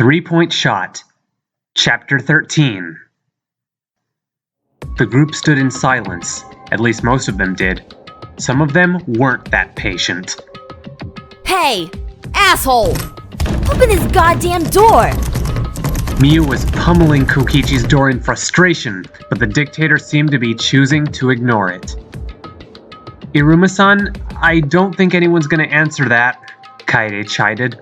3-Point Shot, Chapter 13. The group stood in silence, at least most of them did. Some of them weren't that patient. Hey, asshole! Open this goddamn door! Miyu was pummeling Kokichi's door in frustration, but the dictator seemed to be choosing to ignore it. Iruma-san, I don't think anyone's gonna answer that, Kaede chided.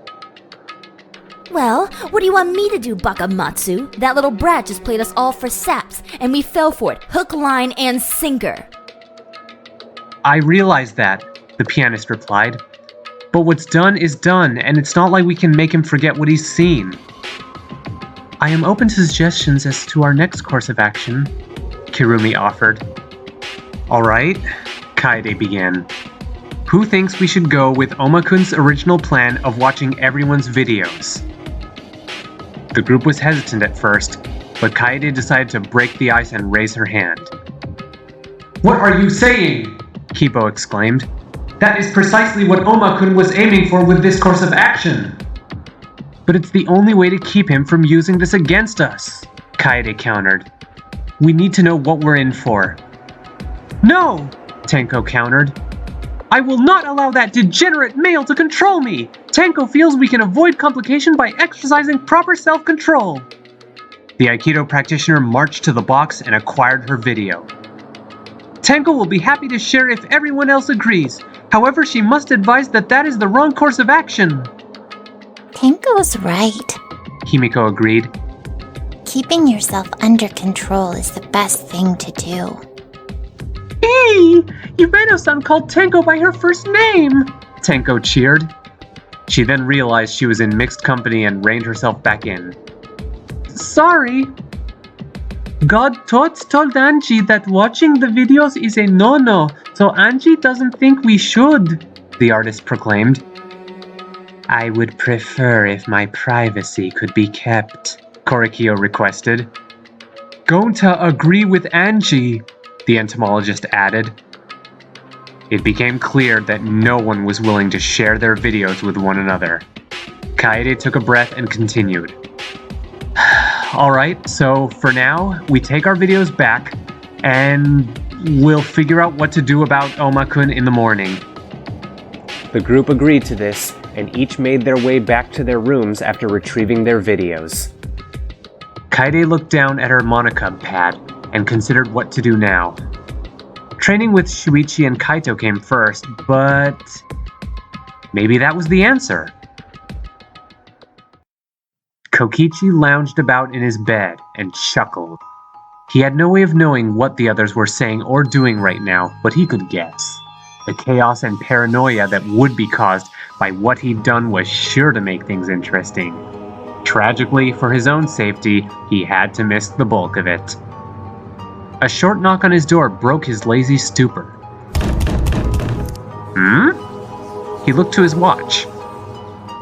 Well, what do you want me to do, Bakamatsu? That little brat just played us all for saps, and we fell for it, hook, line, and sinker. I realize that, the pianist replied. But what's done is done, and it's not like we can make him forget what he's seen. I am open to suggestions as to our next course of action, Kirumi offered. Alright, Kaede began. Who thinks we should go with Oma-kun's original plan of watching everyone's videos? The group was hesitant at first, but Kaede decided to break the ice and raise her hand. What are you saying? Kibo exclaimed. That is precisely what Oma-kun was aiming for with this course of action. But it's the only way to keep him from using this against us, Kaede countered. We need to know what we're in for. No, Tenko countered. I will not allow that degenerate male to control me! Tenko feels we can avoid complication by exercising proper self-control. The Aikido practitioner marched to the box and acquired her video. Tenko will be happy to share if everyone else agrees. However, she must advise that is the wrong course of action. Tenko's right. Himiko agreed. Keeping yourself under control is the best thing to do. Hey! Yubeno-san called Tenko by her first name! Tenko cheered. She then realized she was in mixed company and reined herself back in. Sorry. God told Angie that watching the videos is a no-no, so Angie doesn't think we should, the artist proclaimed. I would prefer if my privacy could be kept, Korikyo requested. Gonta agree with Angie, the entomologist added. It became clear that no one was willing to share their videos with one another. Kaede took a breath and continued. Alright, so for now, we take our videos back, and we'll figure out what to do about Oma-kun in the morning. The group agreed to this, and each made their way back to their rooms after retrieving their videos. Kaede looked down at her Monocub pad and considered what to do now. Training with Shuichi and Kaito came first, but maybe that was the answer. Kokichi lounged about in his bed and chuckled. He had no way of knowing what the others were saying or doing right now, but he could guess. The chaos and paranoia that would be caused by what he'd done was sure to make things interesting. Tragically, for his own safety, he had to miss the bulk of it. A short knock on his door broke his lazy stupor. He looked to his watch.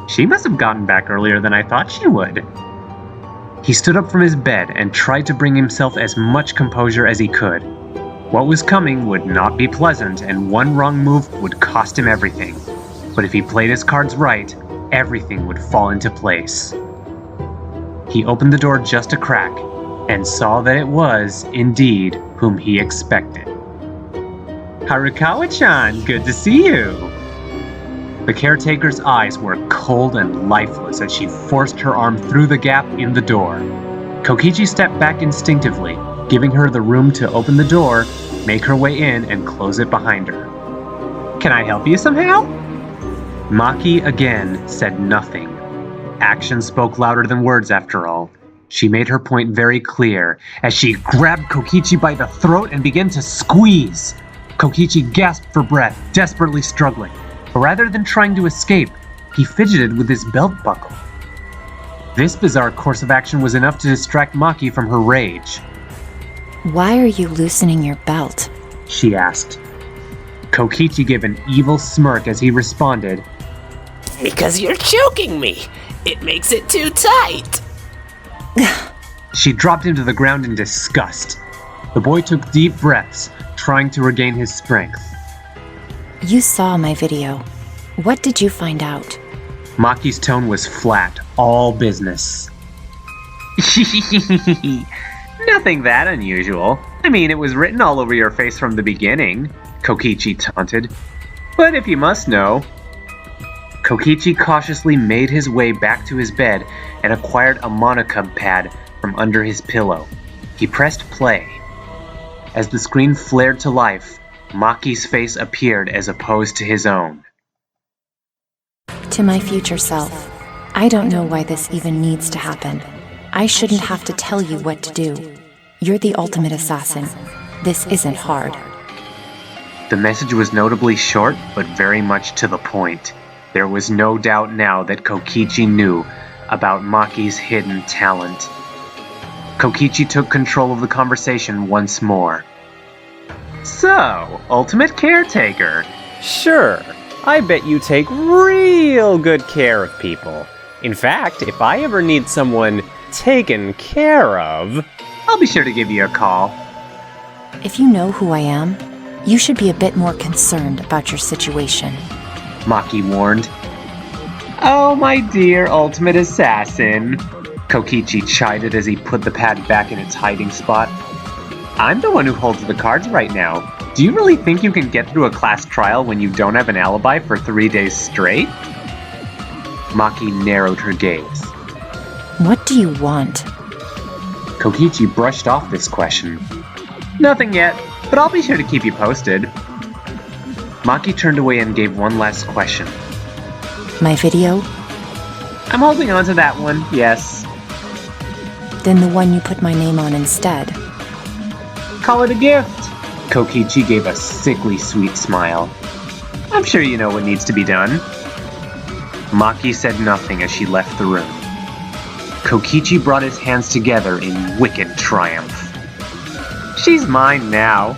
She must have gotten back earlier than I thought she would. He stood up from his bed and tried to bring himself as much composure as he could. What was coming would not be pleasant, and one wrong move would cost him everything. But if he played his cards right, everything would fall into place. He opened the door just a crack, and saw that it was, indeed, whom he expected. Harukawa-chan, good to see you! The caretaker's eyes were cold and lifeless as she forced her arm through the gap in the door. Kokichi stepped back instinctively, giving her the room to open the door, make her way in, and close it behind her. Can I help you somehow? Maki again said nothing. Action spoke louder than words after all. She made her point very clear as she grabbed Kokichi by the throat and began to squeeze. Kokichi gasped for breath, desperately struggling. But rather than trying to escape, he fidgeted with his belt buckle. This bizarre course of action was enough to distract Maki from her rage. Why are you loosening your belt? She asked. Kokichi gave an evil smirk as he responded, Because you're choking me. It makes it too tight. She dropped him to the ground in disgust. The boy took deep breaths, trying to regain his strength. You saw my video. What did you find out? Maki's tone was flat, all business. Nothing that unusual. I mean, it was written all over your face from the beginning, Kokichi taunted. But if you must know... Kokichi cautiously made his way back to his bed and acquired a monocub pad from under his pillow. He pressed play. As the screen flared to life, Maki's face appeared as opposed to his own. To my future self, I don't know why this even needs to happen. I shouldn't have to tell you what to do. You're the ultimate assassin. This isn't hard. The message was notably short, but very much to the point. There was no doubt now that Kokichi knew about Maki's hidden talent. Kokichi took control of the conversation once more. So, ultimate caretaker. Sure, I bet you take real good care of people. In fact, if I ever need someone taken care of... I'll be sure to give you a call. If you know who I am, you should be a bit more concerned about your situation. Maki warned. Oh, my dear ultimate assassin. Kokichi chided as he put the pad back in its hiding spot. I'm the one who holds the cards right now. Do you really think you can get through a class trial when you don't have an alibi for 3 days straight? Maki narrowed her gaze. What do you want? Kokichi brushed off this question. Nothing yet, but I'll be sure to keep you posted. Maki turned away and gave one last question. My video? I'm holding on to that one, yes. Then the one you put my name on instead. Call it a gift. Kokichi gave a sickly sweet smile. I'm sure you know what needs to be done. Maki said nothing as she left the room. Kokichi brought his hands together in wicked triumph. She's mine now.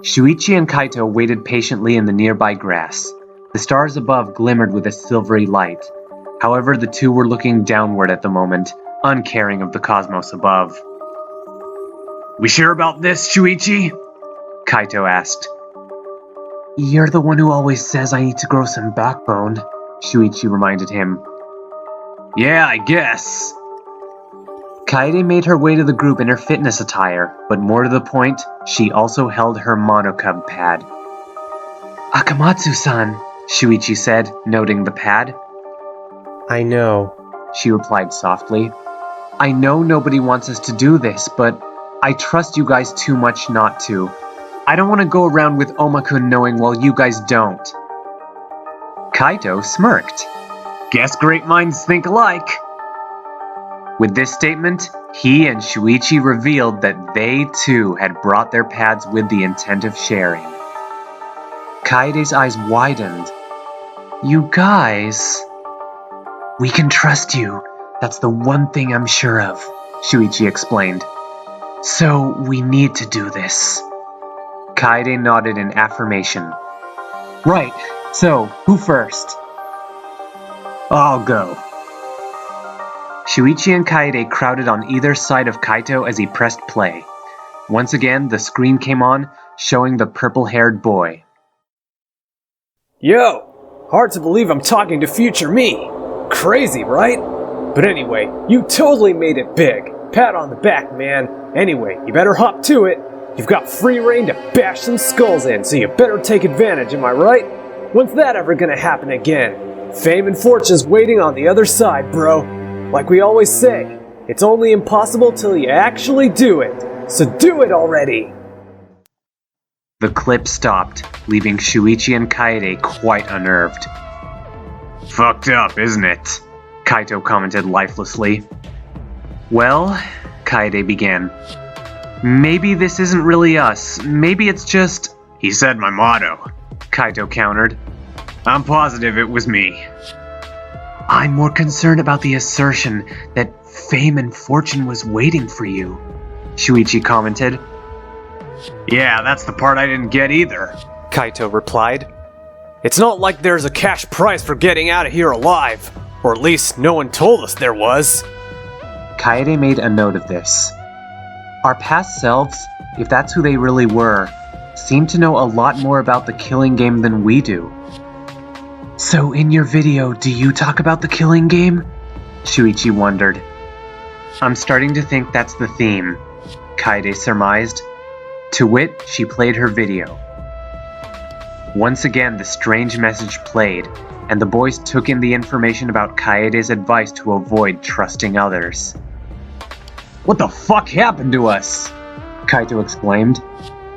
Shuichi and Kaito waited patiently in the nearby grass. The stars above glimmered with a silvery light. However, the two were looking downward at the moment, uncaring of the cosmos above. We sure about this, Shuichi? Kaito asked. You're the one who always says I need to grow some backbone, Shuichi reminded him. Yeah, I guess. Kaede made her way to the group in her fitness attire, but more to the point, she also held her monocub pad. Akamatsu-san, Shuichi said, noting the pad. I know, she replied softly. I know nobody wants us to do this, but I trust you guys too much not to. I don't want to go around with Omakun knowing while you guys don't. Kaito smirked. Guess great minds think alike. With this statement, he and Shuichi revealed that they too had brought their pads with the intent of sharing. Kaede's eyes widened. You guys... We can trust you. That's the one thing I'm sure of, Shuichi explained. So we need to do this. Kaede nodded in affirmation. Right, so who first? I'll go. Shuichi and Kaede crowded on either side of Kaito as he pressed play. Once again, the screen came on, showing the purple-haired boy. Yo! Hard to believe I'm talking to future me. Crazy, right? But anyway, you totally made it big. Pat on the back, man. Anyway, you better hop to it. You've got free reign to bash some skulls in, so you better take advantage, am I right? When's that ever gonna happen again? Fame and fortune's waiting on the other side, bro. Like we always say, it's only impossible till you actually do it. So do it already! The clip stopped, leaving Shuichi and Kaede quite unnerved. Fucked up, isn't it? Kaito commented lifelessly. Well, Kaede began. Maybe this isn't really us. Maybe it's just... He said my motto, Kaito countered. I'm positive it was me. I'm more concerned about the assertion that fame and fortune was waiting for you, Shuichi commented. Yeah, that's the part I didn't get either, Kaito replied. It's not like there's a cash prize for getting out of here alive. Or at least no one told us there was. Kaede made a note of this. Our past selves, if that's who they really were, seem to know a lot more about the killing game than we do. So in your video, do you talk about the killing game? Shuichi wondered. I'm starting to think that's the theme, Kaede surmised. To wit, she played her video. Once again, the strange message played, and the boys took in the information about Kaede's advice to avoid trusting others. What the fuck happened to us? Kaito exclaimed.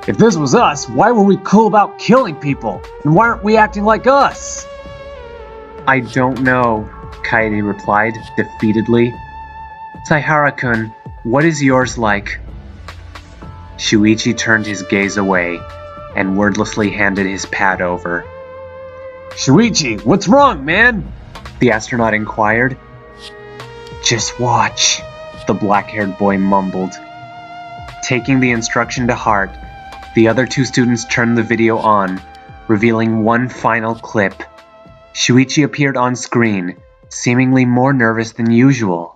If this was us, why were we cool about killing people? And why aren't we acting like us? I don't know, Kaede replied, defeatedly. Saihara-kun, what is yours like? Shuichi turned his gaze away and wordlessly handed his pad over. Shuichi, what's wrong, man? The astronaut inquired. Just watch, the black-haired boy mumbled. Taking the instruction to heart, the other two students turned the video on, revealing one final clip. Shuichi appeared on screen, seemingly more nervous than usual.